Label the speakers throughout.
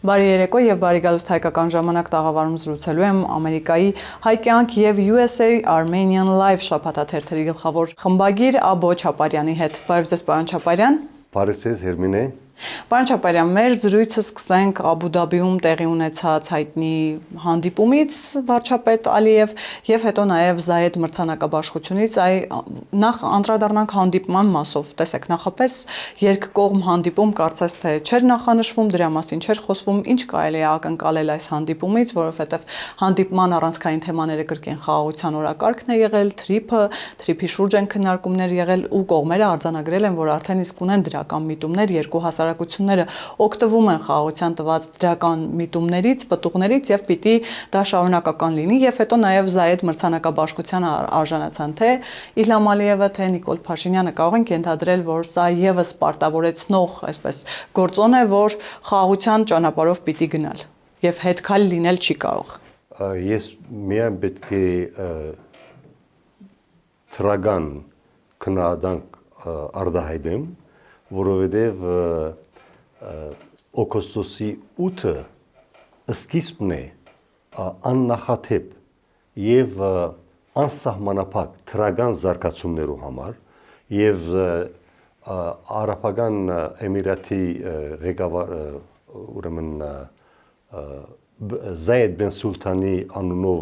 Speaker 1: Բարի երեկո եւ բարի գալուստ հայկական ժամանակ տաղավարում զրուցելու եմ Ամերիկայի Հայկյանք եւ USA Armenian Live շաբաթաթերթերի գլխավոր խմբագիր Աբո Չապարյանի հետ։ Բարև ձեզ, պարոն Չապարյան։
Speaker 2: Բարև ձեզ, Հերմինե։
Speaker 1: Պարոն Չապարյան, մեր զրույցը սկսենք Աբու Դաբիում տեղի ունեցած հայտնի հանդիպումից վարչապետ Ալիև եւ հետո նաեւ Զայեդ մրցանակաբաշխությունից, նախ անդրադառնանք հանդիպման մասով։ Տեսեք, նախապես երկկողմ հանդիպում կարծես թե չէր նախանշվում, դրա մասին չէր խոսվում, ինչ կարելի է ակնկալել այս հանդիպումից, որովհետեւ հանդիպման առանցքային թեմաները կրկին խաղաղության օրակարգն է եղել, թրիփի շուրջ են քննարկումներ եղել ու կողմերը արձանագրել են, որ արդեն իսկ ունեն դրական միտումներ, երկու հասարակությունները օգտվում են խաղաղության տված դրական միտումներից, պտուղներից եւ պիտի դա շարունակական լինի եւ հետո նաեւ Զայեդ մրցանակաբաշխության արժանացան թե Իլհամ Ալիևը, թե Նիկոլ Փաշինյանը կարող են ենթադրել, որ սա եւս պարտավորեցնող, այսպես գործոն է, որ խաղաղության ճանապարհով պիտի գնալ եւ հետքալ լինել չի կարող։
Speaker 2: Ես միայն պետք է թրագան քննադանք արդահայտեմ, որովհետև օգոստոսի 8-ը սկիզբն է աննախադեպ եւ անսահմանափակ թրագան զարգացումներու համար եւ Արաբական Էմիրատի ղեկավար ուրեմն Զայեդ բեն Սուլթանի անունով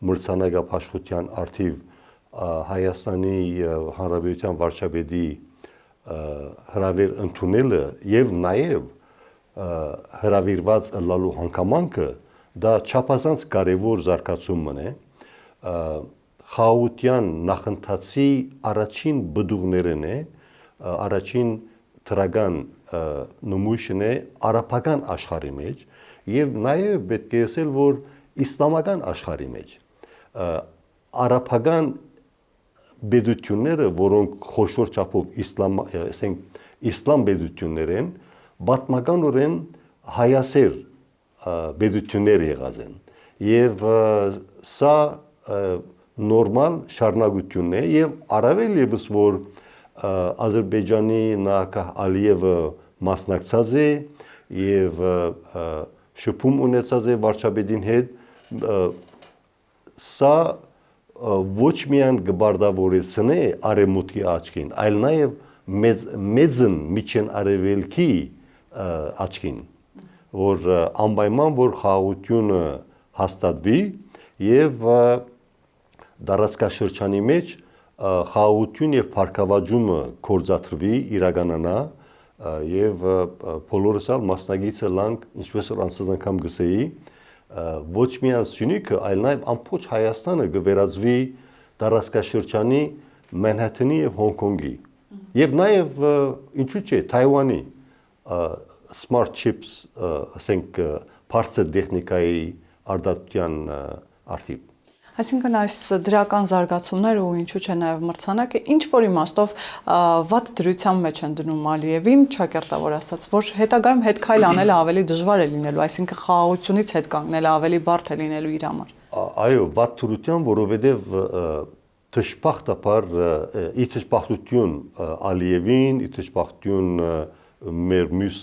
Speaker 2: մրցանակաբաշխության արդիվ Հայաստանի Հանրապետության վարչապետի հրավեր ընդունելը եւ նաեւ հրավիրված լալու հանգամանքը դա չափազանց կարևոր զարգացում է խաղաղության նախընթացի առաջին բդուղներն է առաջին թրագան նմուշն է արաբական աշխարհի մեջ եւ նաեւ պետք է ասել որ իսլամական աշխարհի մեջ արաբական բեդությունները, որոնք խոշոր չափով իսլամ բեդություններ են, բազմականորեն հայասեր բեդություններ եղած են։ Եվ սա նորմալ շարունակություն է եւ առավել եւս որ Ադրբեջանի նախագահ Ալիևը մասնակցած է եւ շփում ունեցած է վարչապետին հետ սա ոչ միայն գբարդավորեցնե արևմուտքի աչքին, այլ նաև մեծն միջին արևելքի աչքին, որ անպայման որ խաղաղությունը հաստատվի եւ դարաշրջանի մեջ խաղաղություն եւ փառքավաճումը կորզաթրվի իրականանա եւ բոլորս ալ մասնագետը լանք ինչպես որ անցած անգամ գսեի ոչ միայն Սյունիքը, այլ նաև ամբողջ Հայաստանը կվերածվի դարաշրջանի Մանհաթանի եւ Հոնկոնգի եւ նաև ինչու՞ չէ Թայվանի smart chips ասենք բարձր տեխնիկայի արտադրության արդիվ
Speaker 1: Այսինքն այս դրական զարգացումները ու ինչու՞ չէ նաև մրցանակը ինչ որ իմաստով վատ դրության մեջ են դնում Ալիևին, ճակերտավոր ասած, որ հետագայում հետքայլ անելը ավելի դժվար է լինելու, այսինքն խաղաղությունից հետ կանգնելը ավելի բարդ է լինելու իր համար։
Speaker 2: Այո, վատ դրության, որովհետև դժբախտաբար իթշբախտություն Ալիևին, իթշբախտություն մեր մյուս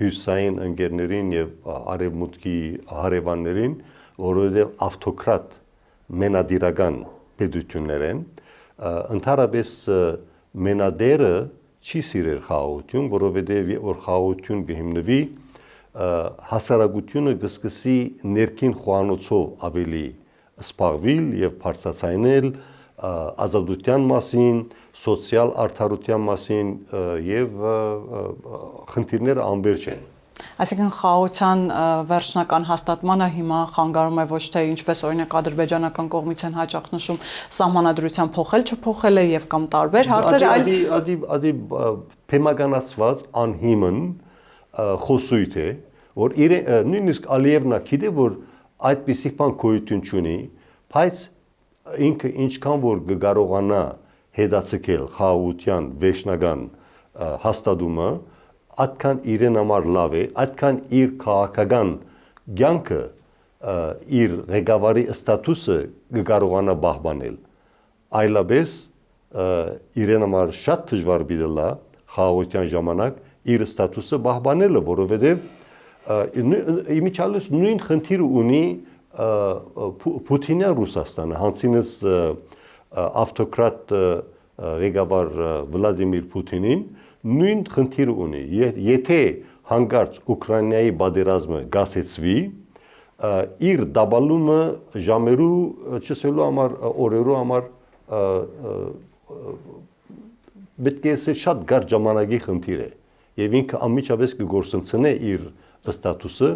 Speaker 2: հյուսային ընկերներին եւ արևմուտքի հարևաններին, որովհետև ավտոկրատ մենադիրական պետություններ են, ընդհանրապես մենադերը չի սիրել խաղաղություն, որովհետև որ խաղաղություն կհիմնվի, հասարակությունը կսկսի ներքին խոհանոցով ավելի սպառվել եւ բարձրացնել ազատության մասին, սոցիալ արդարության մասին եւ խնդիրները անվերջ են։
Speaker 1: Այսինքն խաղաղության վերջնական հաստատմանը հիմա խանգարում է ոչ թե ինչպես օրինակ ադրբեջանական կողմից են հաճախ նշում սահմանադրության փոխել չփոխելը եւ կամ տարբեր հարցեր,
Speaker 2: այլ փեմականացված անհիմն խոսույթ է, որ նույնիսկ Ալիևն գիտե որ այդպիսի բան գոյություն չունի, բայց ինքը ինչքան որ կկարողանա հետաձգել խաղաղության վերջնական հաստատումը այդքան իրեն համար լավ է, այդքան իր քաղաքական կյանքը իր ղեկավարի ստատուսը կկարողանա պահպանել։ Այլապես իրեն համար շատ դժվար բիդելա խաղաղության ժամանակ իր ստատուսը պահպանելը, որովհետև իմիջիալս նույն խնդիրը ունի Պուտինյան Ռուսաստանը, հանցինս ավտոկրատ ղեկավար Վլադիմիր Պուտինին նույն խնդիրը ունի։ Եթե հանկարծ Ուկրաինայի պատերազմը գասեցվի, իր դաբալումը ժամերու չսելու համար օրերու համար պետք է շատ գար ժամանակի խնդիր է եւ ինքը անմիջապես կգործընծնե իր ստատուսը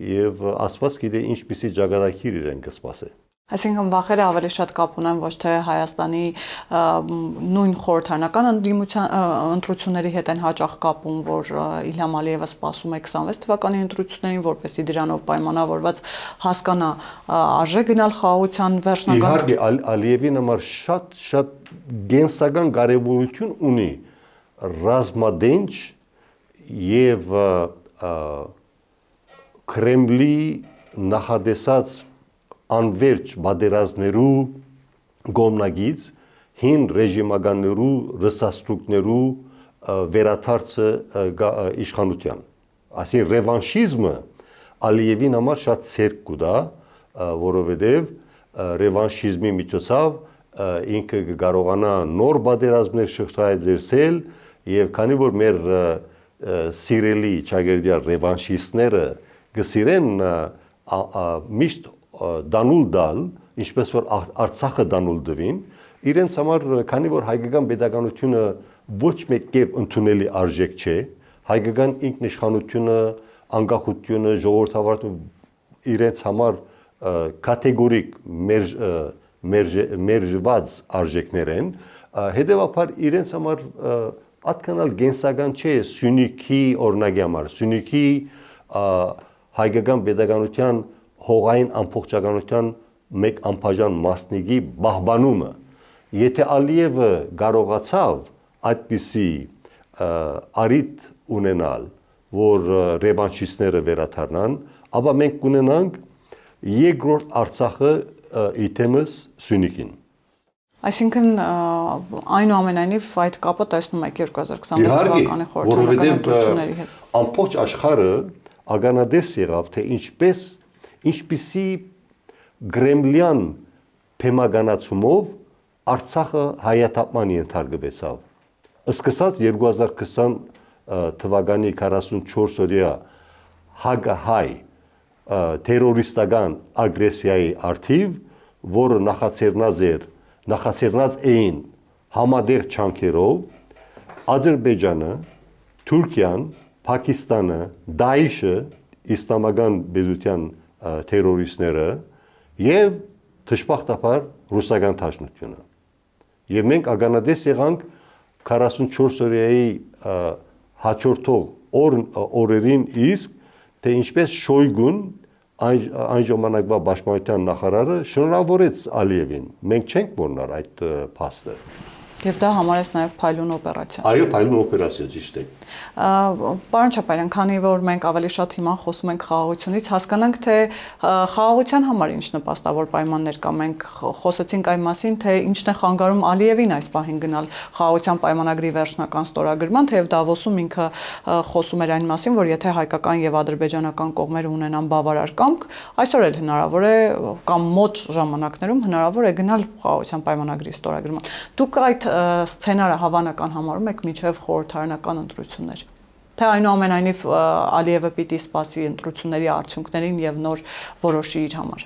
Speaker 2: եւ ասված գիտե ինչպիսի ճակատագիր իրեն կսպասե։
Speaker 1: Այսինքն վախերը ավելի շատ կապ ունեն ոչ թե Հայաստանի նույն խորհրդարանական ընտրությունների հետ են հաճախ կապում, որ Իլհամ Ալիևը սպասում է 26 թվականի ընտրություններին, որպեսզի դրանով պայմանավորված հասկանա արժե գնալ խաղաղության վերջնական։
Speaker 2: Իհարկե Ալիևին համար շատ գենսական կարևորություն ունի ռազմադենչ եւ Կրեմլի նախադեսած անվերջ պատերազմներու գոմնագից հին ռեժիմականներու ռսաստրուկներու վերաթարցը իշխանության։ Այսինքն ռևանշիզմը Ալիևին համար շատ ցերկ կուտա, որովհետև ռևանշիզմի միջոցով ինքը կարողանա նոր պատերազմներ շղթայել եւ քանի որ մեր սիրելի ճագերդյալ ռևանշիստները գսիրեն միշտ դանուլ դալ, ինչպես որ Արցախը դանուլ դվին, իրենց համար քանի որ հայկական պետականությունը ոչ մեկ կերպ ընդունելի արժեք չէ, հայկական ինքնիշխանությունը, անկախությունը, ժողովրդավարությունը իրենց համար կատեգորիկ մերժված արժեքներ են, հետևաբար իրենց համար ատկանալ գենսական չէ Սյունիքի օրինակի համար, Սյունիքի հայկական պետականության հողային ամբողջականության մեկ անբաժան մասնիկի բահբանումը։ Եթե Ալիևը կարողացավ այդպիսի արիտ ունենալ, որ ռևանշիստները վերադառնան, ապա մենք կունենանք երկրորդ Արցախը իթեմս Սյունիքին։
Speaker 1: Այսինքն այնուամենայնիվ այդ կապը տեսնում եք 2026 թվականի խորհրդարանական ընտրությունների հետ։
Speaker 2: Ամբողջ աշխարհը ագանադես եղավ, թե ինչպիսի գրեմլյան փեմագանացումով Արցախը հայաթափման ենթարկվեցավ։ Սկսած 2020 թվականի 44 օրյա հագահայ տերորիստական ագրեսիայի արդիվ, որը նախաձեռնած էին համադեղ չանքերով Ադրբեջանը, Թուրքիան, Պակիստանը, Դաիշը, իսլամական բեզության տերորիստները եւ դժբախտաբար ռուսական դաշնությունը։ Եվ մենք ագանադես եղանք 44 օրյայի հաջորդող օրերին իսկ, թե ինչպես Շոյգուն այն ժամանակվա պաշտպանության նախարարը շնորհավորեց Ալիևին։ Մենք չենք մոռանալ այդ փաստը։
Speaker 1: Եվ դա համարես նաև փայլուն օպերացիա։
Speaker 2: Այո, փայլուն օպերացիա ճիշտ է։
Speaker 1: Պարոն Չապարյան, քանի որ մենք ավելի շատ հիմա խոսում ենք խաղաղությունից, հասկանանք, թե խաղաղության համար ինչ նպաստավոր պայմաններ կա։ Մենք խոսեցինք այն մասին, թե ինչն է խանգարում Ալիևին այս պահին գնալ խաղաղության պայմանագրի վերջնական ստորագրման, թեև Դավոսում ինքը խոսում էր այն մասին, որ եթե հայկական եւ ադրբեջանական կողմերը ունենան բավարար կամք, այսօր էլ հնարավոր է կամ մոտ ժամանակներում հնարավոր է գնալ խաղաղության պայմանագրի ստորագրման։ Դուք այդ սցենարը հավանական համարում եք մինչև խորհրդարանական ընտրություններ։ Թե այնուամենայնիվ Ալիևը պիտի սպասի ընտրությունների արդյունքներին եւ նոր որոշի իր համար։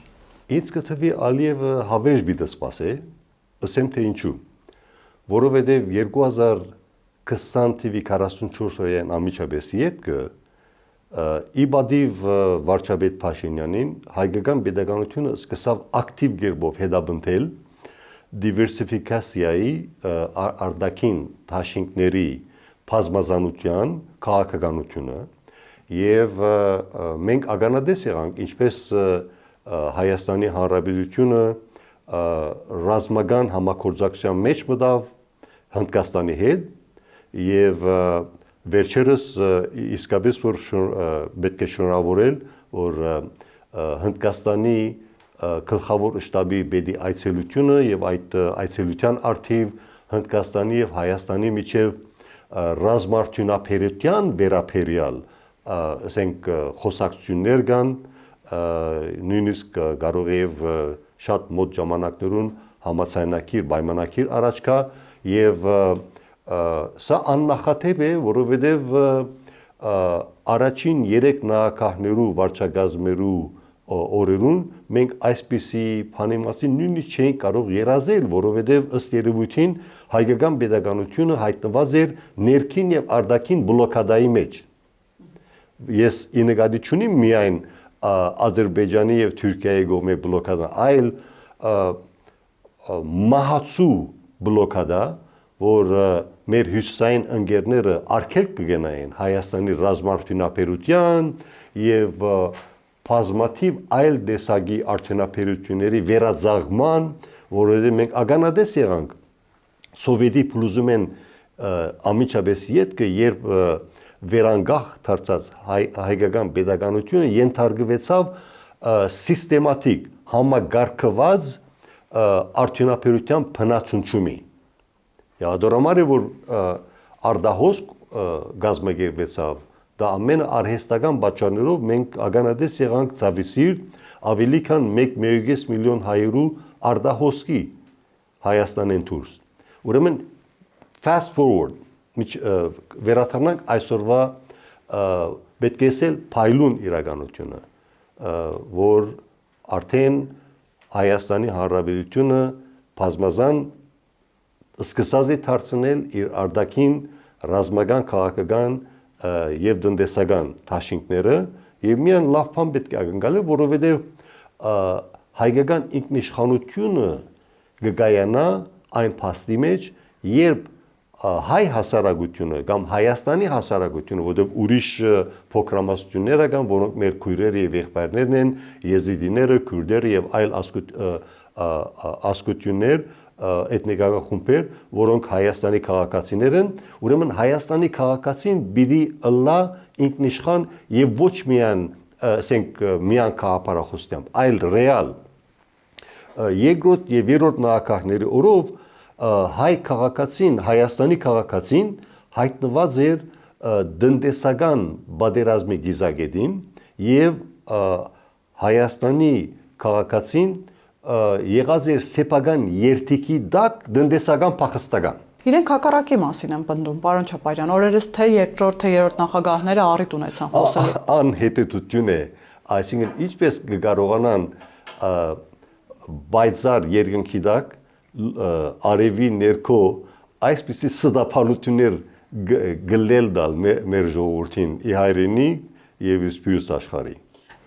Speaker 2: Ինձ կթվի Ալիևը հավերժ պիտի սպասի, ասեմ թե ինչու։ Որովհետեւ 2020 թվականի 44 օրյան ամիջապես ետքը իբադիվ վարչապետ Փաշինյանին հայկական պետականությունը սկսավ ակտիվ կերպով հետապնդել դիվերսիֆիկացիայի արտաքին դաշինքների բազմազանության քաղաքականությունը եւ մենք ագանադես եղանք ինչպես Հայաստանի Հանրապետությունը ռազմական համագործակցության մեջ մտավ Հնդկաստանի հետ եւ վերջերս իսկապես որ պետք է շնորհավորել որ Հնդկաստանի գլխավոր շտաբի պետի այցելությունը եւ այդ այցելության արդիվ Հնդկաստանի եւ Հայաստանի միջև ռազմարտյունաբերության վերաբերյալ ասենք խոսակցություններ կան, նույնիսկ կարող է եւ շատ մոտ ժամանակներուն համացանակիր, պայմանագիր առաջ կա եւ սա աննախադեպ է, որովհետեւ առաջին 3 նախագահներու վարչագազմերու օրերուն մենք այսպիսի բանի մասին նույնիսկ չէինք կարող երազել, որովհետև ըստ երևույթին հայկական պետականությունը հայտնված էր ներքին եւ արտաքին բլոկադայի մեջ։ Ես ի նկատի չունեմ միայն Ադրբեջանի եւ Թուրքիայի կողմի բլոկադա, այլ մահացու բլոկադա, որ մեր հյուսային ընկերները արգելք կգնային Հայաստանի ռազմարտունաբերության եւ բազմաթիվ այլ տեսակի արդյունաբերությունների վերածաղման, որովհետև մենք ականատես եղանք սովետի փլուզումեն ամիջապես ետքը, երբ վերանգախ դարձած հայկական պետականությունը ենթարկվեցավ սիստեմատիկ համագարկված արդյունաբերության բնացունչումի։ Յադորամար է, որ արդահոսք գազմագերվեցավ, դա ամենը արհեստական պատճառներով մենք ականատես եղանք ցավիսիր ավելի քան 1.5 միլիոն հայերու արդահոսքի Հայաստանեն դուրս։ Ուրեմն fast forward վերաթարնանք այսօրվա պետք է ասել փայլուն իրականությունը, որ արդեն Հայաստանի Հանրապետությունը բազմազան սկսած է դարձնել իր արտաքին ռազմական քաղաքական եւ տնտեսական դաշինքները եւ միան լավ բան պետք է ակնկալել, որովհետեւ հայկական ինքնիշխանությունը կգայանա այն փաստի մեջ, երբ հայ հասարակությունը կամ Հայաստանի հասարակությունը, որտեղ ուրիշ փոքրամասնություններ կան, որոնք մեր քույրերը եւ եղբայրներն են, եզիդիները, քուրդերը եւ այլ ազգություններ, էթնիկական խումբեր, որոնք Հայաստանի քաղաքացիներ են, ուրեմն Հայաստանի քաղաքացին պիտի ըլլա ինքնիշխան եւ ոչ միայն, ասենք, միայն քաղաքապարախոսությամբ, այլ ռեալ երկրորդ եւ երրորդ նախագահների օրով հայ քաղաքացին, Հայաստանի քաղաքացին հայտնված էր տնտեսական պատերազմի գիզակետին եւ Հայաստանի քաղաքացին եղած էր սեփական երթիքի դակ տնտեսական փախստական։
Speaker 1: Իրենք հակառակի մասին են պնդում, պարոն Չապարյան, օրերս թե երկրորդ, թե երրորդ նախագահները առիթ ունեցան խոսելու։
Speaker 2: Անհետեթություն է, այսինքն ինչպես կկարողանան բայցար երկնքի դակ արևի ներքո այսպիսի սդափալություններ գլել դալ մեր ժողովրդին ի հայրենի եւ իսպյուս աշխարհի։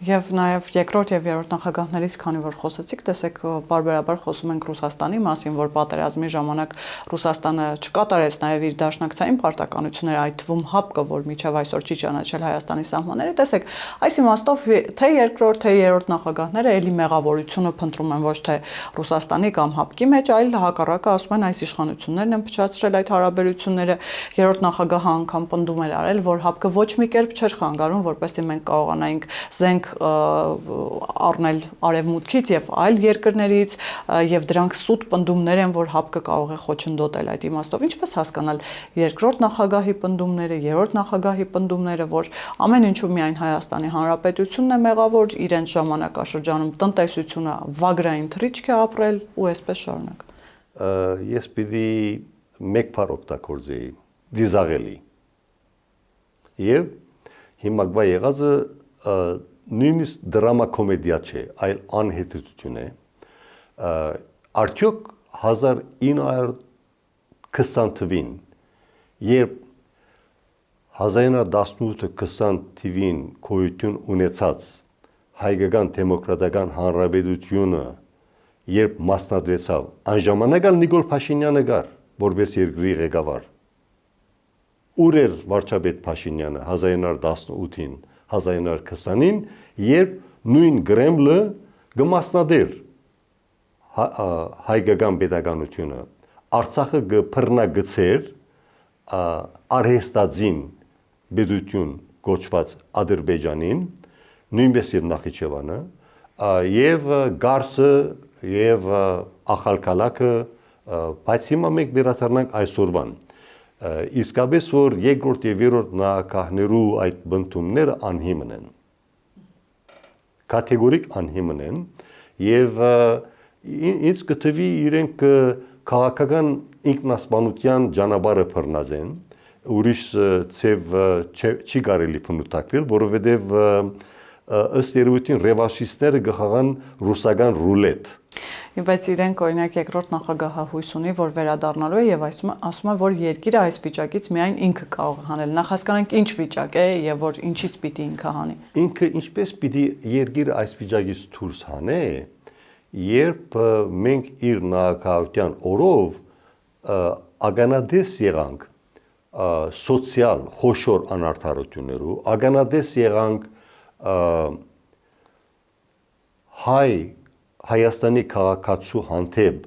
Speaker 1: Եվ նաև երկրորդ եւ երրորդ նախագահներից, քանի որ խոսեցիք, տեսեք, բարբերաբար խոսում ենք Ռուսաստանի մասին, որ պատերազմի ժամանակ Ռուսաստանը չկատարեց նաև իր դաշնակցային պարտականությունները, այդ թվում ՀԱՊԿ-ը, որ մինչև այսօր չի ճանաչել Հայաստանի սահմանները, տեսեք, այս իմաստով թե երկրորդ, թե երրորդ նախագահները ելի մեղավորությունը փնտրում են ոչ թե Ռուսաստանի կամ ՀԱՊԿ-ի մեջ, այլ հակառակը ասում են այս իշխանություններն են փչացրել այդ հարաբերությունները։ Երրորդ նախագահը անգամ պնդում էր արել, որ ՀԱՊԿ-ը ոչ մի կերպ չէր խանգարում, որպեսզի մենք կարողանայինք զենք առնել արևմուտքից եւ այլ երկրներից եւ դրանք սուտ պնդումներ են, որ ՀԱՊԿ-ը կարող է խոչընդոտել այդ իմաստով։ Ինչպես հասկանալ երկրորդ նախագահի պնդումները, երրորդ նախագահի պնդումները, որ ամեն ինչու միայն Հայաստանի Հանրապետությունն է մեղավոր, իրենց ժամանակաշրջանում տնտեսությունը վագրային թռիչք է ապրել ու այսպես շարունակ։
Speaker 2: Ես պիտի մեկ բառ օգտագործեի՝ դիզաղելի։ Եվ հիմա եղածը նույնիսկ դրամա կոմեդիա չէ, այլ անհետեթություն է։ Արդյոք 1920 թվին, երբ 1918-20 թվին գոյություն ունեցած Հայկական դեմոկրատական հանրապետությունը, երբ մասնատվեցավ, այն ժամանակ Նիկոլ Փաշինյանը գար, որպես երկրի ղեկավար։ Ուր էր վարչապետ Փաշինյանը 1918-ին, 1920-ին, երբ նույն Գրեմլը գմասնադեր հայկական պետականությունը, Արցախը գփռնագծեր արհեստաձին պետություն կոչված Ադրբեջանին, նույնպես իր Նախիջևանը, եւ Գարսը եւ Ախալքալակը, բայց հիմա մենք վերադառնանք այսօրվան։ Իսկապես որ երկրորդ եւ երրորդ նախագահներու այդ բնդումները անհիմն են։ Կատեգորիկ անհիմն են եւ ինձ կթվի իրենք քաղաքական ինքնասպանության ճանապարհը բռնած են, ուրիշ ցև չի կարելի փնուտակվել, որովհետեւ ըստ երևույթին ռևանշիստները գխաղան ռուսական ռուլետ։
Speaker 1: Բայց իրենք օրինակ երկրորդ նախագահը հույս ունի, որ վերադառնալու է եւ ասում է, որ երկիրը այս վիճակից միայն ինքը կարող է հանել։ Նախ հասկանանք ինչ վիճակ է եւ որ ինչից պիտի ինքը հանի։
Speaker 2: Ինքը ինչպես պիտի երկիրը այս վիճակից դուրս հանե, երբ մենք իր նախագահության օրով ագանադես եղանք սոցիալ խոշոր անարդարություններու, ագանադես եղանք Հայաստանի քաղաքացու հանդեպ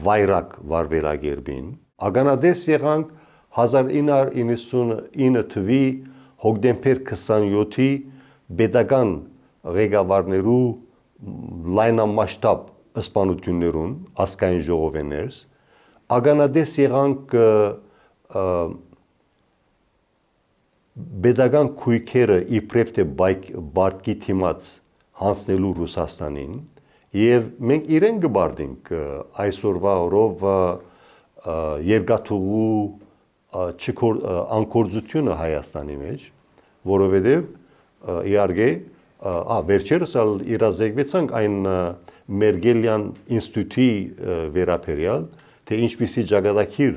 Speaker 2: վայրակ վարվերագերբին, ագանադես եղանք 1999 թվի հոկտեմբեր 27-ի պետական ղեկավարներու լայնամասշտաբ սպանություններուն ազգային ժողովներս, ագանադես եղանք պետական քույքերը իբրև թե բարկի թիմած հանձնելու Ռուսաստանին եւ մենք իրեն գբարդինք այսօրվա օրով երկաթուղու անկորձությունը Հայաստանի մեջ, որովհետեւ իհարկե վերջերս իրազեկվեցանք այն Մերգելյան ինստիտուտի վերաբերյալ, թե ինչպիսի ճակատագիր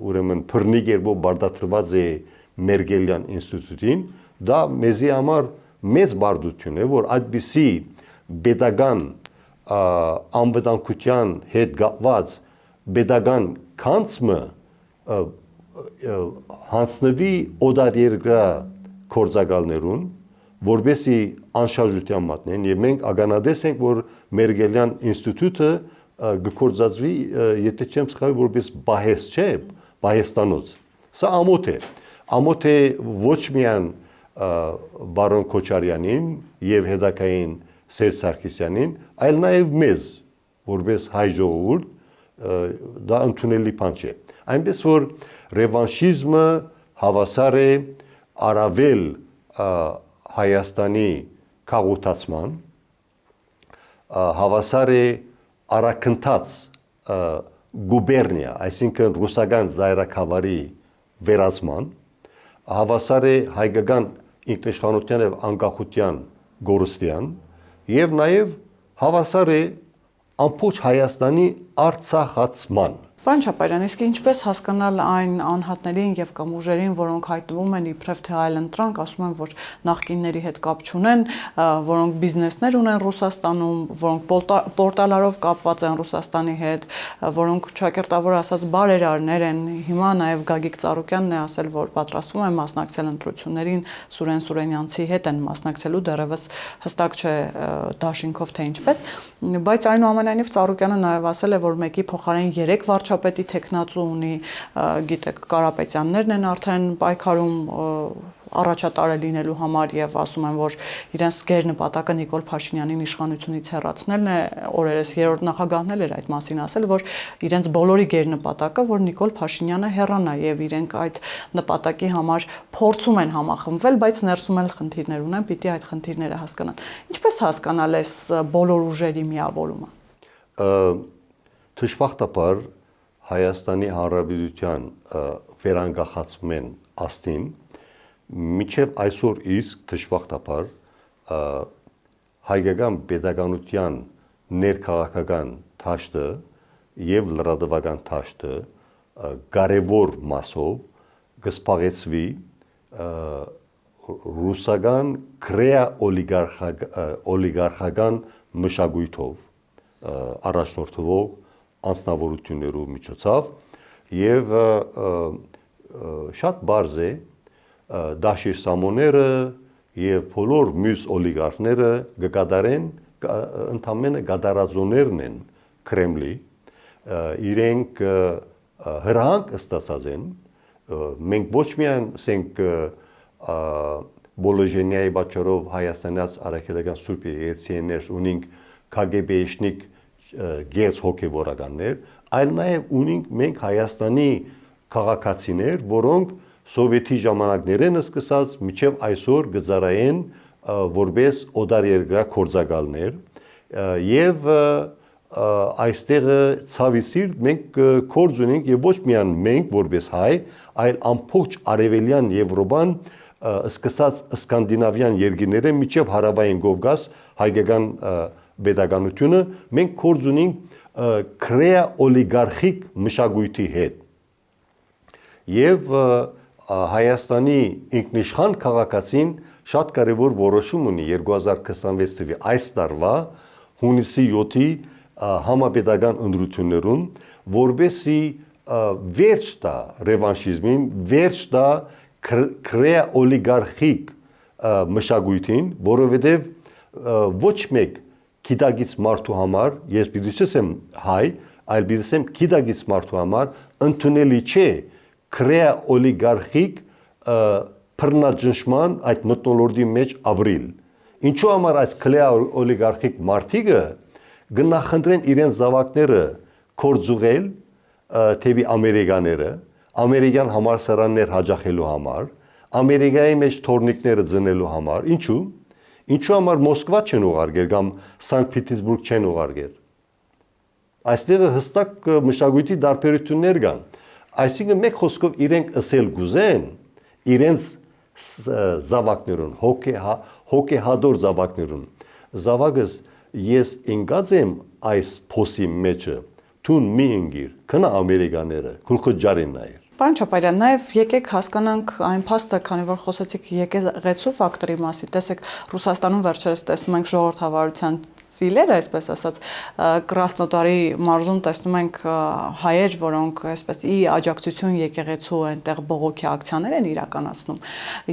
Speaker 2: ուրեմն բռնի կերպով բարդացված է Մերգելյան ինստիտուտին, դա մեզի համար մեծ բարդություն է, որ այդպիսի պետական անվտանգության հետ կապված պետական կանցմը հանձնվի օտարերկրյա գործակալներուն, որբեսի անշարժության մատնեն եւ մենք ագանադես ենք, որ Մերգելյան ինստիտուտը գործածվի, եթե չեմ սխալվում, որպես բահես չէ, բահեստանոց։ Սա ամոթ է ոչ միայն բարոն Քոչարյանին եւ հետակային Սերժ Սարգսյանին, այլ նաեւ մեզ, որպես հայ ժողովուրդ, դա ընդունելի բան չէ։ Այնպես որ ռևանշիզմը հավասար է առավել Հայաստանի քաղաքացման, հավասար է առաքնթաց գուբերնիա, այսինքն ռուսական զայրաքավարի վերացման, հավասար է հայկական ինքնիշխանության եւ անկախության գորստյան եւ նաեւ հավասար է ամբողջ Հայաստանի արցախացման։
Speaker 1: Պարոն Չապարյան, իսկ ինչպես հասկանալ այն անհատներին եւ կամ ուժերին, որոնք հայտնվում են իբրև թե այլընտրանք, ասում են, որ նախկինների հետ կապ չունեն, որոնք բիզնեսներ ունեն Ռուսաստանում, որոնք պորտալարով կապված են Ռուսաստանի հետ, որոնք ճակերտավոր ասած բարերարներ են։ Հիմա նաեւ Գագիկ Ծառուկյանն է ասել, որ պատրաստվում են մասնակցել ընտրություններին, Սուրեն Սուրենյանցի հետ են մասնակցելու, դեռևս հստակ չէ դաշինքով թե ինչպես, բայց այնուամենայնիվ Ծառուկյանը նաեւ ասել է, որ մեկի փոխարեն 3 վարչապետի տեխնացու ունի, գիտեք, Կարապետյաններն են արդեն պայքարում առաջատարը լինելու համար եւ ասում են, որ իրենց գերնպատակը Նիկոլ Փաշինյանին իշխանությունից հեռացնելն է, օրերս երրորդ նախագահն էր այդ մասին ասել, որ իրենց բոլորի գերնպատակը, որ Նիկոլ Փաշինյանը հեռանա եւ իրենք այդ նպատակի համար փորձում են համախմբվել, բայց ներսում էլ խնդիրներ ունեն, պիտի այդ խնդիրները հասկանան։ Ինչպես հասկանալ այս բոլոր ուժերի միավորումը։
Speaker 2: Դժբախտաբար Հայաստանի Հանրապետության վերանգախացման աստին մինչև այսօր իսկ դժբախտաբար հայկական պետականության ներքաղաքական դաշտը եւ լրատվական դաշտը կարևոր մասով կսպաղեցվի ռուսական կրեա օլիգարխական մշակույթով առաջնորդվող անձնավորություններու միջոցով եւ շատ բարձ է Դաշիր Սամոները եւ բոլոր մյուս օլիգարխները կկատարեն ընդամենը գադարածոներն են Կրեմլի իրենք հրանք ստացած են մենք ոչ միայն ասենք Բոլոժենիայի բաճարով Հայաստանից արաքելական սուրբ եկեղեցիներս ունենք KGB-շնիկ գերց հոգևորականներ, այլ նաև ունենք մենք Հայաստանի քաղաքացիներ, որոնք սովետի ժամանակներեն սկսած մինչև այսօր գծարային որպես օտարերկրյա գործակալներ եւ այստեղ ցավիսիր մենք գործ ունենք եւ ոչ միայն մենք որպես հայ, այլ ամբողջ արևելյան Եվրոպան սկսած սկանդինավյան երկրները մինչև հարավային Կովկաս հայկական պետականությունը մենք գործ ունենք քրեա օլիգարխիկ մշակույթի հետ եւ Հայաստանի ինքնիշխան քաղաքացին շատ կարևոր որոշում ունի 2026 թվականի այս տարվա հունիսի 7-ի համապետական ընտրություններում, որովհետեւ վերջ տա ռևանշիզմին, վերջ տա քրեա օլիգարխիկ մշակույթին, որովհետեւ ոչ մեկ գիտագից մարդու համար, ես պիտի չասեմ հայ, այլ պիտի ասեմ գիտագից մարդու համար ընդունելի չէ քրեա օլիգարխիկ բռնաճնշման այդ մթնոլորտի մեջ ապրիլ։ Ինչու համար այս քրեա օլիգարխիկ մարդիկը գնահատեն իրենց զավակները կորձուղել թեպի ամերիկաները, ամերիկյան համալսարաններ հաջողելու համար, Ամերիկայի մեջ թորնիկները ծնելու համար, ինչու համար Մոսկվա չեն ուղարկել կամ Սանկտ Պետերբուրգ չեն ուղարկել։ Այստեղ հստակ մշակույթի դարբերություններ կան։ Այսինքն մեկ խոսքով իրենք ասել գուզեն իրենց զավակներուն, հոգեհադոր զավակներուն։ Զավակս ես ինգած եմ այս փոսի մեջը, թուն մի ինգիր, քնա ամերիկաները, քուլխո ջարին նայր։
Speaker 1: Պարոն Չապարյան, նաև եկեք հասկանանք այն փաստը, քանի որ խոսեցիք եկեղեցու ֆակտորի մասին, տեսեք Ռուսաստանում վերջերս տեսնում ենք ժողովրդավարության ծիլերը, այսպես ասած, Կրասնոդարի մարզում տեսնում ենք հայեր, որոնք այսպես ի աջակցություն եկեղեցու այնտեղ բողոքի ակցիաներ են իրականացնում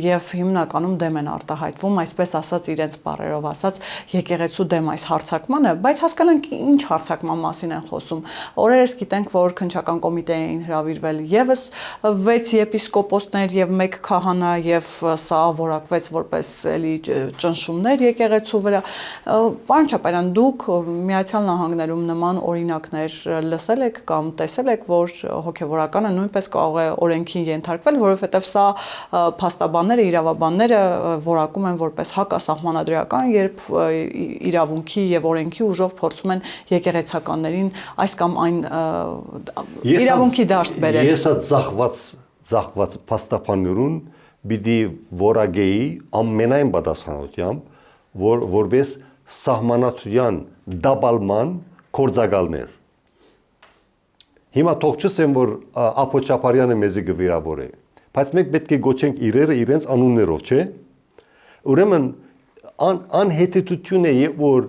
Speaker 1: եւ հիմնականում դեմ են արտահայտվում, այսպես ասած իրենց բառերով ասած, եկեղեցու դեմ այս հարձակմանը, բայց հասկանանք ինչ հարձակման մասին են խոսում։ Օրերս գիտենք, որ քննչական կոմիտե էին հրավիրվել եւս 6 եպիսկոպոսներ եւ 1 քահանա եւ սա որակվեց որպես էլի ճնշումներ եկեղեցու վրա։ Պարոն Չապարյան, դուք Միացյալ Նահանգներում նման օրինակներ լսել եք կամ տեսել եք, որ հոգևորականը նույնպես կարող է օրենքին ենթարկվել, որովհետև սա փաստաբանները, իրավաբանները որակում են որպես հակասահմանադրական, երբ իրավունքի եւ օրենքի ուժով փորձում են եկեղեցականներին այս կամ այն իրավունքի դաշտ բերել։
Speaker 2: Ես ծախված փաստաբաններուն պիտի որագեի ամենայն պատասխանությամբ, որպես սահմանատության դաբալման կորձակալներ։ Հիմա թող չսեմ, որ Ապո Չապարյանը մեզի գվիրավորե, բայց մենք պետք է գոչենք իրերը իրենց անուններով, չէ՞։ Ուրեմն անհետեցություն է, որ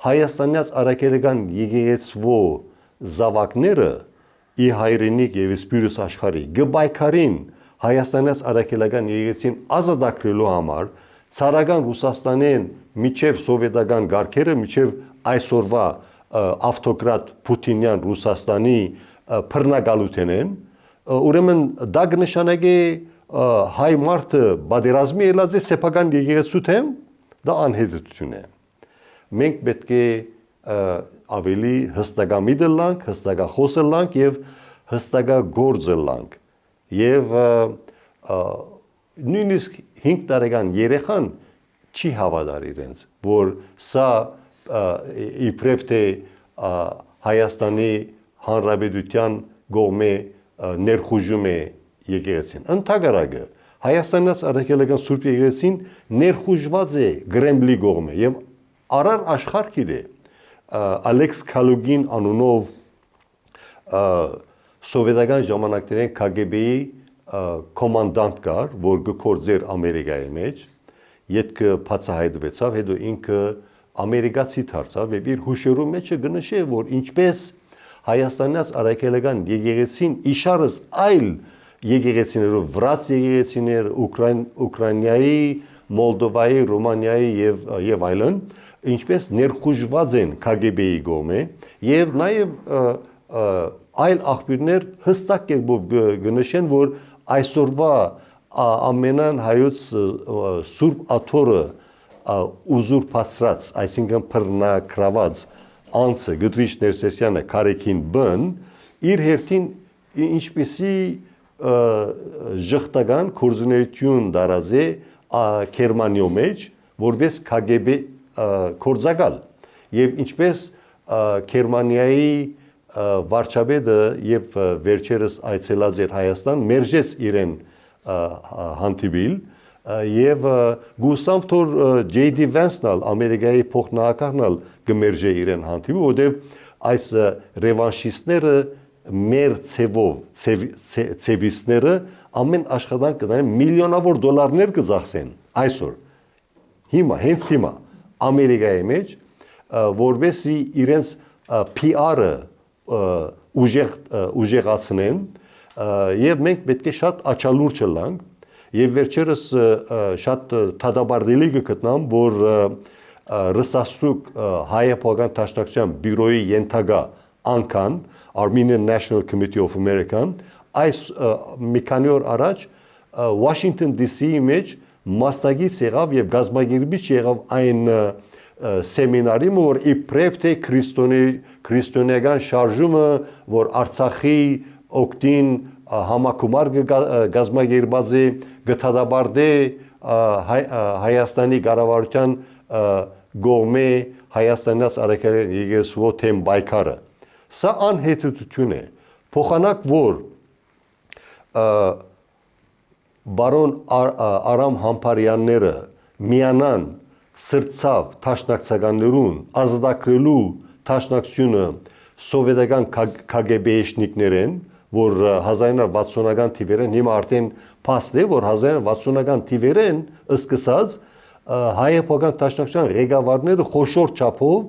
Speaker 2: Հայաստանյաց արաքելական եկեղեցու զավակները ի հայրենիք եւ սպիրուս աշխարհի գբայքարին Հայաստանյաց արաքելական եկեղեցին ազատագրելու համար ցարական Ռուսաստանեն միջև սովետական գարքերը միջև այսօրվա ավտոկրատ Պուտինյան Ռուսաստանի բռնակալութեն են, ուրեմն դա կնշանակի հայ մարդը բادرազմի ելած է սեփական եկեղեցու թեմ, դա անհետություն է։ Մենք պետք է ավելի հստակամիտ լանք, հստակախոս լանք եւ հստակագործ լանք եւ նույնիսկ 5 տարեկան երեխան չի հավատար իրենց, որ սա իբրև թե Հայաստանի Հանրապետության կողմէ ներխուժում է եկեղեցին։ Ընդհակառակը Հայաստանից արաքելական Սուրբ եկեղեցին ներխուժված է Կրեմլի կողմէ եւ առար աշխարհ գիտե Ալեքս Քալուգին անունով սովետական ժամանակներեն KGB-ի կոմանդանտ կար, որ գործեր Ամերիկայի մեջ, ետքը բացահայտվեցավ, հետո ինքը ամերիկացի դարձավ եւ իր հուշերու մեջ գնշե, որ ինչպես Հայաստանից արաքելական եկեղեցին իշարս այլ եկեղեցիներով, վրաց եկեղեցիներ, Ուկրաինայի, Մոլդովայի, Ռումանիայի եւ այլն, ինչպես ներխուժված են KGB-ի կողմէ եւ նաեւ այլ աղբյուրներ հստակ կերպով գնշեն, որ այսօրվա ամենան հայոց Սուրբ Աթոռը ուզուրպացրած, այսինքն բռնակրաված անձը Գդրիչ Ներսեսյանը Քարեքին բն իր հերթին ինչպեսի ժխտական կորզունեություն դարած է Գերմանիո մեջ որպես KGB կորզակալ եւ ինչպես Գերմանիայի վարչապետը եւ վերջերս այցելած էր Հայաստան մերժեց իրեն հանդիպիլ եւ գուսամ թոր J.D. Vance-նալ Ամերիկայի փոխնահանգել գմերժե իրեն հանդիպի որտեւ այս ռևանշիստները մեր ցևիստները ամեն աշխատանք կդան միլիոնավոր դոլարներ կձախսեն այսօր հիմա հենց հիմա Ամերիկայի մեջ որովհետեւ իրենց PR-ը ուժեղացնեն եւ մենք պետք է շատ աչալուրջ լանք եւ վերջերս շատ թադաբարդելի կգտնամ որ Ռսաստուկ հայապական տաշնակցության բյուրոյի ենթագա անգան Armenian National Committee of America այս մի քանի օր առաջ Washington DC-ի մեջ մասնագետ եղավ եւ գազագերբիչ եղավ այն սեմինարի որ իբրև թե քրիստոնեական շարժումը որ Արցախի օկտին համակումար գազագերբած է գտադաբարդե Հայաստանի կառավարության գոմե Հայաստանից արեկել եկեսվո թեմ բայկարը սա անհետություն է փոխանակ որ բարոն Արամ Համբարյանները միանան սրծավ տաշնակցականներուն ազատագրելու տաշնակցությունը սովետական KGB-շնիկներեն որ 1960-ական թիվերեն հիմա արդեն փաստ է որ 1960-ական թիվերեն սկսած հայապական տաշնակցության ղեկավարները խոշոր չափով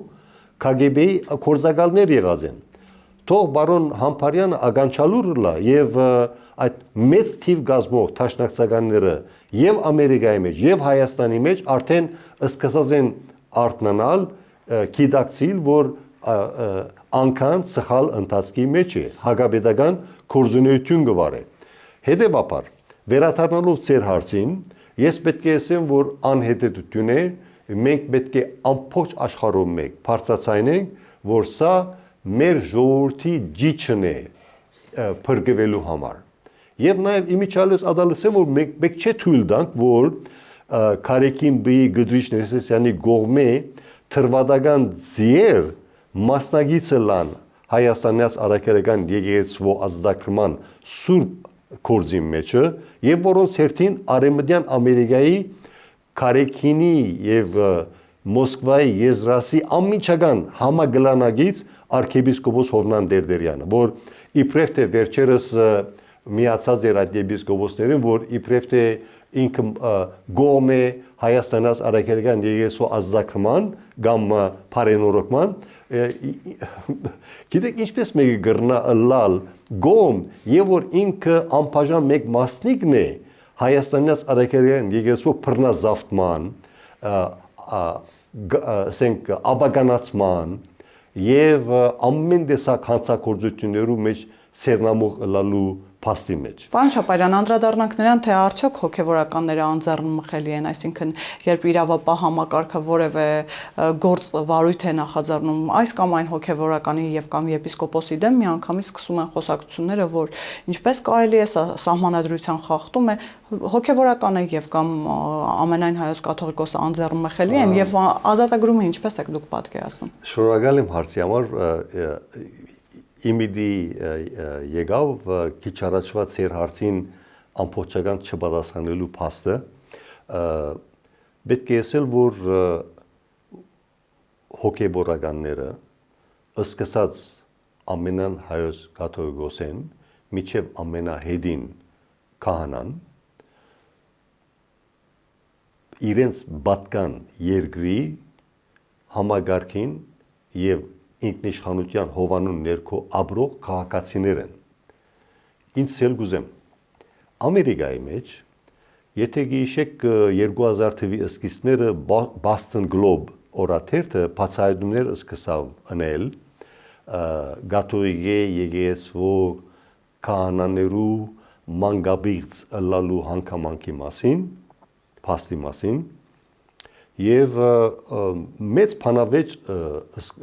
Speaker 2: KGB-ի կորզակալներ եղած են թող բարոն Համբարյանը ագանչալուր լա եւ այդ մեծ թիվ գազմող տաշնակցականները եւ Ամերիկայի մեջ եւ Հայաստանի մեջ արդեն սկսած են արտնանալ գիտակցիլ որ անկան սխալ ընթացքի մեջ է հագաբետական կորզունեություն գվարե հետեւաբար վերադառնալով ծեր հարցին ես պետք է ասեմ որ անհետեթություն է մենք պետք է ամբողջ աշխարհում մեկ բարձրացնենք որ սա մեր ժողովրդի ջիջն է փրկվելու համար եւ նաեւ իմիջիալս ադալսեմ որ մենք պետք չէ թույլ տանք որ Քարեքին բի Գդրիչ Ներսեսյանի գողմե թրվադական ձիեր մասնագիծը լան Հայաստանից արաքելական եկեղեցու ազդակրման սուրբ կորձի մեջը եւ որոնց հերթին Արեմդյան Ամերիկայի Քարեքինի եւ Մոսկվայի եզրասի ամիջական համագլանագից arczepiskopos Հովնան Դերդերյանը որ իբրև թե վերջերս միացած էր այդ եպիսկոպոսներին որ իբրև թե ինքը գոմ է Հայաստանից արաքելական եկեղեցու ազդակրման կամ բարենորոգման գիտեք ինչպես մեկը գրնա լալ գոմ եւ որ ինքը անբաժան մեկ մասնիկն է Հայաստանից արաքելական եկեղեցու բռնազավթման ասենք աբականացման եւ ամեն տեսակ հանցագործություններու մեջ սերնամուղ լալու փաստի մեջ։
Speaker 1: Պարոն Չապարյան, անդրադառնանք նրան, թե արդյոք հոգևորականները անձեռնմխելի են, այսինքն երբ իրավապահ համակարգը որևէ գործ վարույթ է նախաձեռնում այս կամ այն հոգևորականի եւ կամ եպիսկոպոսի դեմ, միանգամից սկսում են խոսակցությունները, որ ինչպես կարելի է սահմանադրության խախտում է հոգևորականը եւ կամ ամենայն հայոց կաթողիկոսը անձեռնմխելի են եւ ազատագրումը ինչպես եք դուք պատկերացնում։
Speaker 2: Շնորհակալ եմ հարցի համար իմիդի եկավ քիչ առաջվա ծեր հարցին ամբողջական չպատասխանելու փաստը պետք է ասել որ հոգևորականները սկսած ամենան հայոց կաթողիկոսեն միջև ամենահեդին քահանան իրենց բատկան երկրի համագարքին եւ ինքնիշխանության հովանուն ներքո ապրող քաղաքացիներ են։ Ինչ ցել գուզեմ։ Ամերիկայի մեջ, եթե գիշեք 2000 թվականի սկիզբները Boston Globe օրաթերթը բացահայտումներ սկսավ անել գաթողիկե եկեղեցու քահանաներու մանգաբիղծ լալու հանգամանքի մասին, փաստի մասին, եւ մեծ փանավեճ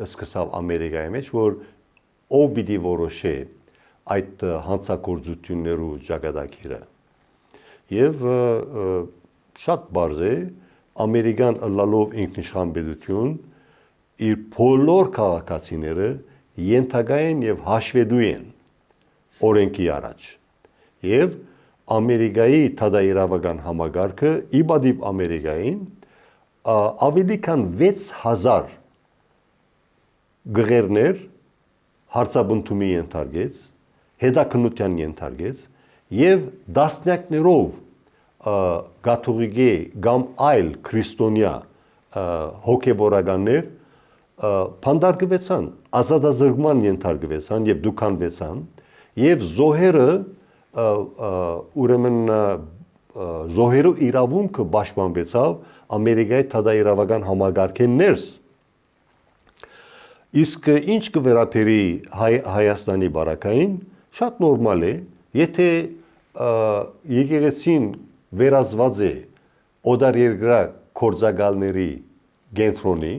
Speaker 2: սկսավ Ամերիկայի մեջ, որ ով պիտի որոշե այդ հանցագործություններու ճակատագիրը։ Եվ շատ բարձ է Ամերիկան ըլլալով ինքնիշխան պետություն իր բոլոր քաղաքացիները ենթակա են եւ հաշվետու են օրենքի առաջ։ Եվ Ամերիկայի թադայրավական համագարքը իբադիվ Ամերիկային ավելի քան 6000 գղերներ հարցաբնթումի ենթարկեց, հետաքննության ենթարկեց եւ դասնյակներով գաթողիկե կամ այլ քրիստոնյա հոգեվորականներ փանդարգվեցան, ազատազրկման ենթարկվեցան եւ դուքանվեցան եւ զոհերը ուրեմն զոհերու իրավունքը պաշտպանվեցավ Ամերիկայի թադայրավական համագարքեն ներս։ Իսկ ինչ կվերապերի Հայաստանի բարակային շատ նորմալ է, եթե եկեղեցին վերածված է օտարերկրյա գործակալների կենտրոնի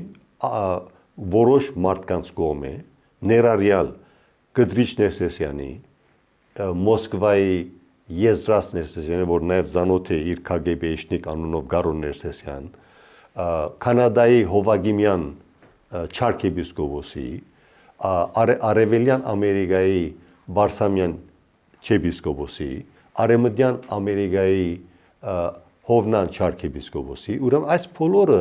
Speaker 2: որոշ մարդկանց կողմէ, ներառյալ Կդրիչ Ներսեսյանի, Մոսկվայի Եզրաս Ներսեսյանը, որ նաև զանոթ է իր KGB-իշնիկ անունով Գարոն Ներսեսյան, Կանադայի Հովագիմյան չարքեպիսկոպոսի, Արևելյան Ամերիկայի Բարսամյան չեպիսկոպոսի, Արևմտյան Ամերիկայի Հովնան չարքեպիսկոպոսի, ուրեմն այս բոլորը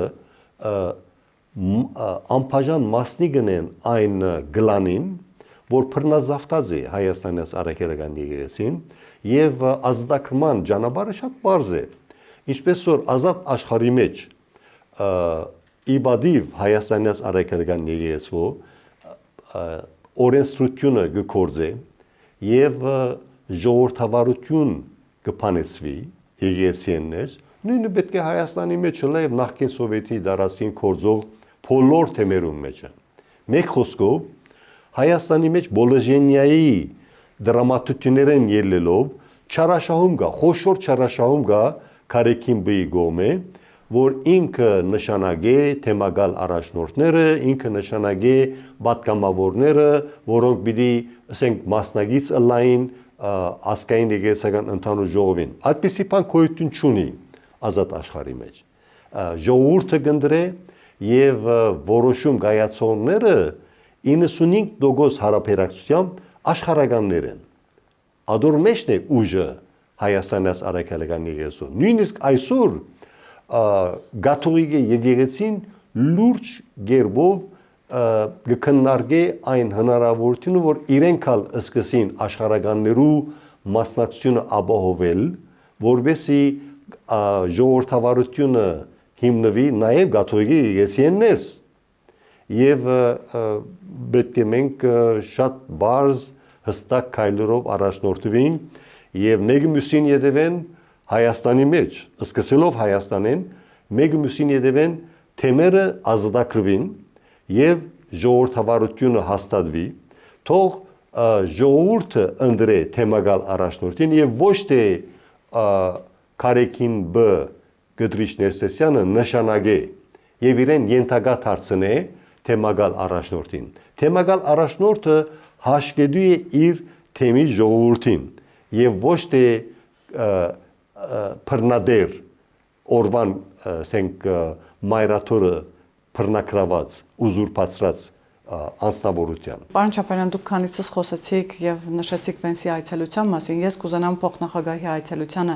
Speaker 2: անբաժան մասնիկն են այն գլանին, որ բռնազավթած է Հայաստանից Արաքելական եկեղեցին եւ ազատագրման ճանապարհը շատ բարձ է։ Ինչպես որ ազատ աշխարհի մեջ իբադիվ Հայաստանից Արաքելական եկեղեցու օրենսդրությունը գործե եւ ժողովրդավարություն կփանեցվի եկեղեցիներ, նույնը պետք է Հայաստանի մեջ լավ նախկին սովետի դարաշին կորձող բոլոր թեմերուն մեջ։ Մեկ խոսքով Հայաստանի մեջ Բոլոժենիայի դրամատուրգներեն ելնելով չարաշահում կա, խոշոր չարաշահում կա Քարեքին բի գոմե, որ ինքը նշանակե թեմագալ առաջնորդները, ինքը նշանակե պատգամավորները, որոնք պիտի, ասենք, մասնագից ըլլային ասկային եկեղեցական ընդհանուր ժողովին։ Այդպիսի բան գոյություն չունի ազատ աշխարհի մեջ։ Ժողովուրդը կընտրե եւ որոշում կայացողները 95% հարաբերակցությամբ աշխարհականներ են։ Ադոր մեջն է ուժը Հայաստանից Արաքելական եկեղեցու։ Նույնիսկ այսօր գաթողիկ եկեղեցին լուրջ գերբով կքննարկե այն հնարավորությունը, որ իրենքալ սկսին աշխարհականներու մասնակցությունը ապահովել, որովհետեւ ժողովրդավարությունը հիմնվի նաև գաթողիկ եկեղեցին ներս։ Եվ պետք է մենք շատ բարձ հստակ քայլերով առաջնորդվին եւ մեկը մյուսին յետևեն Հայաստանի մեջ, սկսելով Հայաստանեն, մեկը մյուսին յետևեն թեմերը ազատագրվին եւ ժողովրդավարությունը հաստատվի, թող ժողովուրդը ընտրե թեմագալ առաջնորդին եւ ոչ թե Քարեքին Բ Կդրիչ Ներսեսյանը նշանակե եւ իրեն ենթակա դարձնե թեմագալ առաջնորդին։ Թեմագալ առաջնորդը հաշվետու է իր թեմի ժողովրդին եւ ոչ թե բռնադեր օրվան ասենք մայրաթորը բռնակրաված ուզուրպացրած անձնավորության։
Speaker 1: Պարոն Չապարյան, դուք քանիցս խոսեցիք եւ նշեցիք Վենսի այցելության մասին։ Ես կուզենամ փոխնախագահի այցելությանը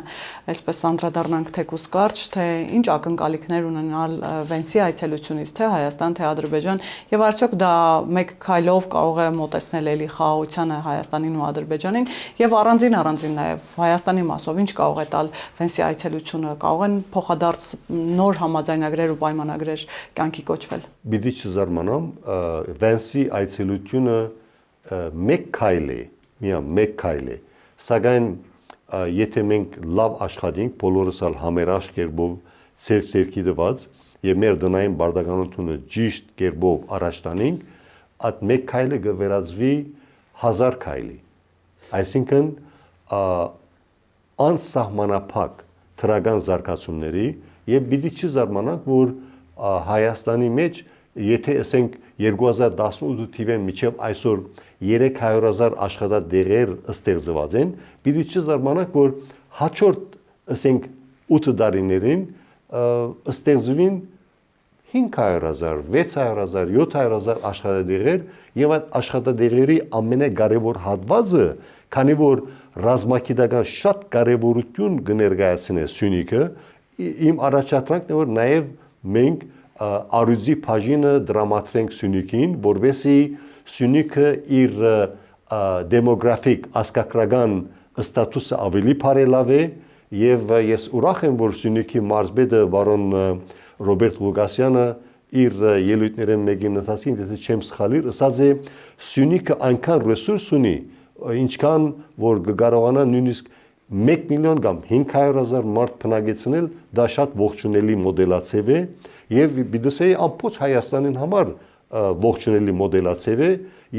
Speaker 1: այսպես անդրադառնանք թեկուզ կարճ, թե ինչ ակնկալիքներ ունենալ Վենսի այցելությունից, թե Հայաստան, թե Ադրբեջան, եւ արդյոք դա մեկ քայլով կարող է մոտեցնել էլի խաղաղությանը Հայաստանին ու Ադրբեջանին, եւ առանձին նաեւ Հայաստանի մասով ինչ կարող է տալ Վենսի այցելությունը, կարող են փոխադարձ նոր համաձայնագրեր ու պայմանագրեր կյանքի կոչվել։
Speaker 2: Բիդի չզարմանամ Վենսի այցելությունը մեկ քայլ է, մեկ քայլ է, սակայն եթե մենք լավ աշխատենք, բոլորս ալ համերաշխ կերպով ծերքի դված եւ մեր դնային բարդականությունը ճիշտ կերպով առաջ տանենք, այդ մեկ քայլը կվերածվի 1000 քայլի։ Այսինքն անսահմանափակ թրական զարգացումների եւ պիտի չզարմանանք, որ Հայաստանի մեջ եթե ասենք 2018 թվին միջև այսօր 300,000 աշխատատեղեր ստեղծված են, պիտի չզարմանանք, որ հաջորդ ասենք 8 տարիներին ստեղծվին 500,000, 600,000, 700,000 աշխատատեղեր եւ այդ աշխատատեղերի ամենակարևոր հատվածը, քանի որ ռազմագիտական շատ կարևորություն կներկայացնի Սյունիքը, իմ առաջադրանքն է որ նաեւ մենք արուձի բաժինը դրամատրենք Սյունիքին, որովհետեւ Սյունիքը իր դեմոգրաֆիկ ազգագրական ստատուսը ավելի բարելավ է եւ ես ուրախ եմ որ Սյունիքի մարզպետը բարոն Ռոբերտ Ղուկասյանը իր ելույթներում մեկին նշեցին, եթե չեմ սխալիր, ասած է Սյունիքը այնքան ռեսուրս ունի, ինչքան որ կարողանա նույնիսկ 1 միլիոն կամ 500,000 մարդ բնակեցնել, դա շատ ողջունելի մոդելացիվ է եւ բիդսեի ամբողջ Հայաստանին համար ողջունելի մոդելացիվ է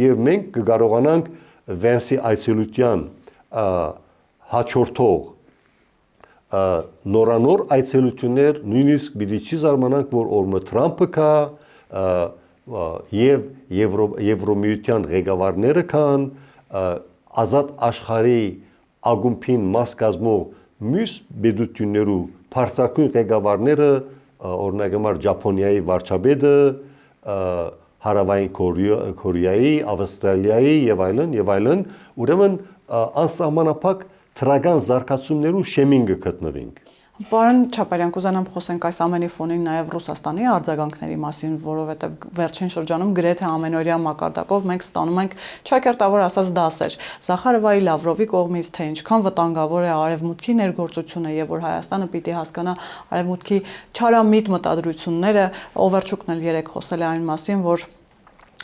Speaker 2: եւ մենք կկարողանանք Վենսի այցելության հաջորդող նորանոր այցելություններ նույնիսկ պիտի չի զարմանանք որ օրը Թրամփը կա եւ Եվրոմիության ղեկավարները կան ազատ աշխարհի ագումբին մաս կազմող մյուս բեդություններու բարձրակույն ղեկավարները օրինակ համար Ճապոնիայի վարչապետը Հարավային Կորեայի, Ավստրալիայի եւ այլն, ուրեմն անսահմանափակ թրագան զարգացումներու շեմինգը գտնվենք։
Speaker 1: Պարոն Չապարյան, կուզենամ խոսենք այս ամենի ֆոնին նաև Ռուսաստանի արձագանքների մասին, որովհետև վերջին շրջանում գրեթե ամենօրյա մակարդակով մենք ստանում ենք ճակերտավոր ասած դասեր Զախարովայի, Լավրովի կողմից, թե ինչքան վտանգավոր է արևմուտքի ներգործությունը եւ որ Հայաստանը պիտի հասկանա արևմուտքի չարամիտ մտադրությունները, Օվերչուկն էլ երեք խոսել է այն մասին, որ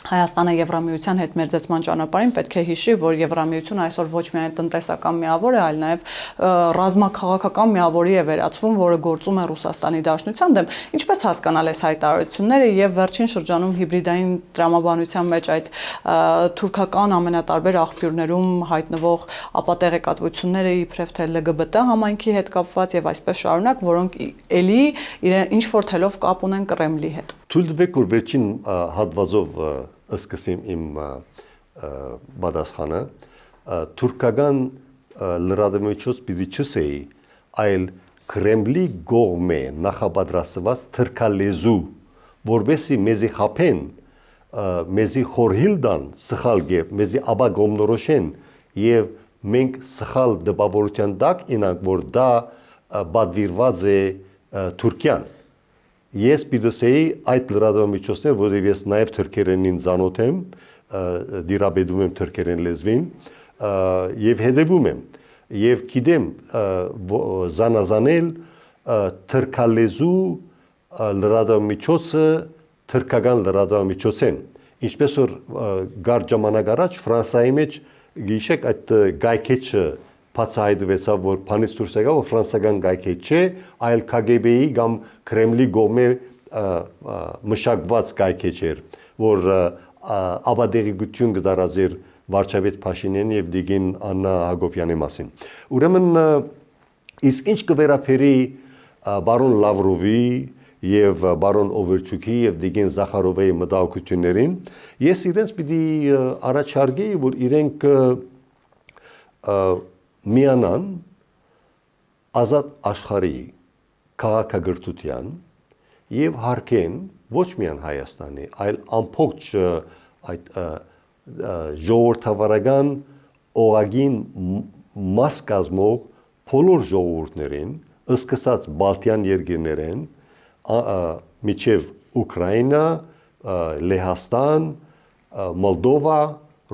Speaker 1: Հայաստանը Եվրամիության հետ մերձեցման ճանապարհին պետք է հիշի, որ Եվրամիությունը այսօր ոչ միայն տնտեսական միավոր է, այլ նաև ռազմաքաղաքական միավորի է վերածվում, որը գործում է Ռուսաստանի Դաշնության դեմ։ Ինչպես հասկանալ այս հայտարարությունները եւ վերջին շրջանում հիբրիդային տրամաբանության մեջ այդ թուրքական ամենատարբեր աղբյուրներում հայտնվող ապատեղեկատվությունները իբրև թե LGBT համայնքի հետ կապված եւ այսպես շարունակ, որոնք էլի ինչ որ թելով կապ ունեն Կրեմլի հետ։
Speaker 2: Թույլ տվեք որ վերջին հատվածով սկսեմ իմ պատասխանը թուրքական լրատվամիջոց պիտի չսեի այլ Կրեմլի կողմէ նախապատրաստված թրքալեզու որովհետեւ մեզի խափեն մեզի խորհիլդան սխալ գեփ մեզի աբա գոմնորոշեն եւ մենք սխալ դպավորության տակ ինանք որ դա բادվիրված է Թուրքիան Ես պիտի այդ լրատվամիջոցներ, որովհետև ես նաև թուրքերենին ծանոթ եմ, դիրաբեդում եմ թուրքերեն լեզվին եւ հետևում եմ եւ գիտեմ զանազանել թուրքալեզու լրատվամիջոցը թուրքական լրատվամիջոցեն ինչպես որ գար ժամանակ առաջ Ֆրանսիայի մեջ գիշեք այդ գայքեչը բացահայտվեցավ որ փանից դուրս եկավ որ ֆրանսիական գայքեչ չէ այլ KGB-ի կամ Կրեմլի կողմէ մշակված գայքեչ էր որ ապադեղիկություն կդարածեր վարչապետ Փաշինյանի եւ Դիգին Աննա Հակոբյանի մասին ուրեմն իսկ ինչ կվերապերի բարոն Լավրովի եւ բարոն Օվերչուկի եւ Դիգին Զախարովայի մտահոգություններին ես իրենց պիտի առաջարկեի որ իրենք միանան ազատ աշխարհի քաղաքագրթության եւ հարկեն ոչ միայն Հայաստանի, այլ ամբողջ այդ ժողովրդավարական օղագին մաս կազմող բոլոր ժողովուրդներին, սկսած Բալթյան երկրներեն, միջև Ուկրաինա, Լեհաստան, Մոլդովա,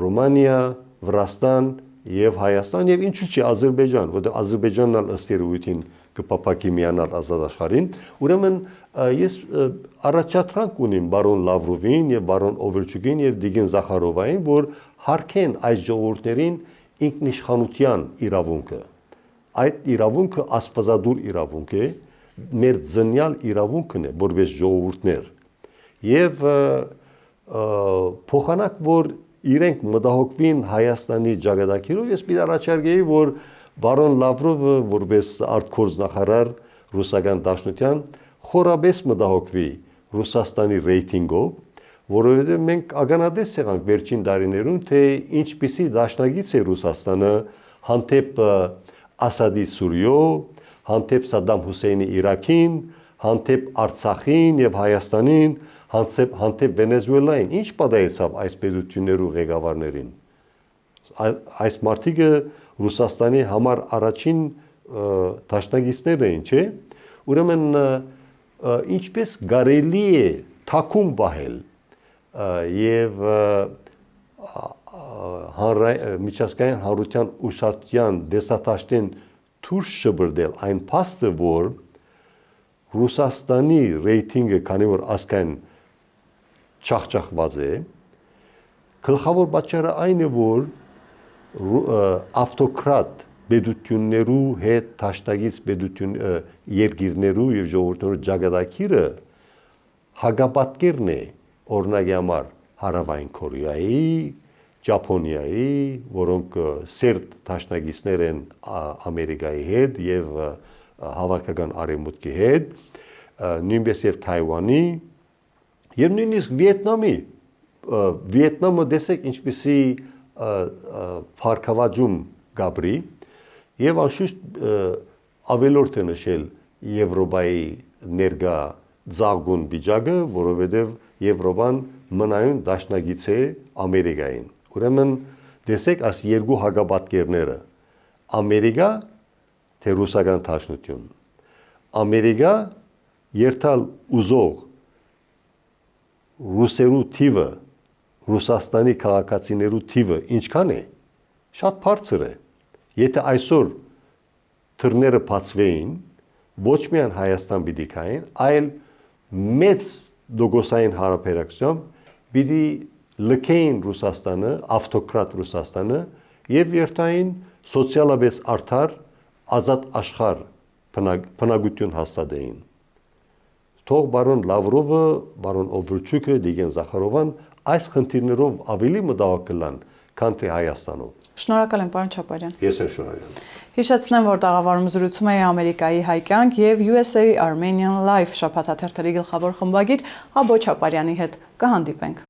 Speaker 2: Ռումանիա, Վրաստան եւ Հայաստան եւ ինչու՞ չի Ադրբեջան, որտեղ Ադրբեջանն ալ ըստ երևույթին կփապակի միանալ ազատ աշխարհին, ուրեմն ես առաջադրանք ունիմ բարոն Լավրովին եւ բարոն Օվերչուկին եւ Դիգին Զախարովային, որ հարկեն այս ժողովուրդներին ինքնիշխանության իրավունքը։ Այդ իրավունքը աստվածադուր իրավունք է, մեր ծնյալ իրավունքն է, որպես ժողովուրդներ։ Եվ փոխանակ որ իրենք մտահոգվին Հայաստանի ճակատագիրով, ես պիտի առաջարկեի, որ բարոն Լավրովը որպես արտգործնախարար ռուսական դաշնության խորաբես մտահոգվի, Ռուսաստանի ռեյտինգով, որովհետև մենք ականատես եղանք վերջին տարիներում, թե ինչպիսի դաշնակից է Ռուսաստանը հանդեպ Ասադի Սուրիո, հանդեպ Սադամ Հուսեյնի Իրաքին, հանդեպ Արցախին եւ Հայաստանին, հանդեպ Վենեսուելային, ինչ պատահեցավ այս պետություններու ղեկավարներին։ Այս մարդիկը Ռուսաստանի համար առաջին դաշնակիցներն էին, չէ՞։ Ուրեմն ինչպես կարելի է թաքուն պահել եւ միջազգային հանրության ուշադրության դեսատաշտեն դուրս շբրդել այն փաստը, որ Ռուսաստանի ռեյտինգը, քանի որ ասկայն չախճախված է, գլխավոր պատճառը այն է, որ ավտոկրատ պետություններու հետ դաշնակից պետություն երկիրներու եւ ժողովուրդներու ճակատագիրը հագապատկերն է, օրինակի համար Հարավային Կորեայի, Ճապոնիայի, որոնք սերտ դաշնակիցներ են Ամերիկայի հետ եւ հավաքական արևմուտքի հետ, նույնպես եւ Թայվանի եւ նույնիսկ Վիետնամը դեսեք ինչպիսի փառքավաճում գաբրի եւ անշուշտ ավելորդ է նշել Եվրոպայի ներկա ծաղկուն վիճակը, որովհետեւ Եվրոպան մնայուն դաշնակից է Ամերիկային։ Ուրեմն դեսեք այս երկու հագապատկերները Ամերիկա թե ռուսական դաշնություն։ Ամերիկա երթալ ուզող ռուսերու թիվը, Ռուսաստանի քաղաքացիներու թիվը ինչքան է, շատ բարձր է։ Եթե այսօր թռները բացվեին, ոչ միայն Հայաստան պիտի կային, այլ մեծ դոգոսային հարաբերակցությամբ պիտի լքեին Ռուսաստանը, ավտոկրատ Ռուսաստանը եւ երթային սոցիալապես արդար ազատ աշխարհ բնակություն հաստատեին։ Թող բարոն Լավրովը, բարոն Օվրուչուկը, Դիգեն Զախարովան այս խնդիրներով ավելի մտահոգ կլան, քան թե Հայաստանով։
Speaker 1: Շնորհակալ եմ, պարոն Չապարյան։
Speaker 2: Ես եմ շնորհակալ։
Speaker 1: Հիշեցնեմ, որ տաղավարում զրուցում էի Ամերիկայի հայկյանք եւ USA Armenian Life շաբաթաթերթերի գլխավոր խմբագիր Աբո Չապարյանի հետ։ Կհանդիպենք։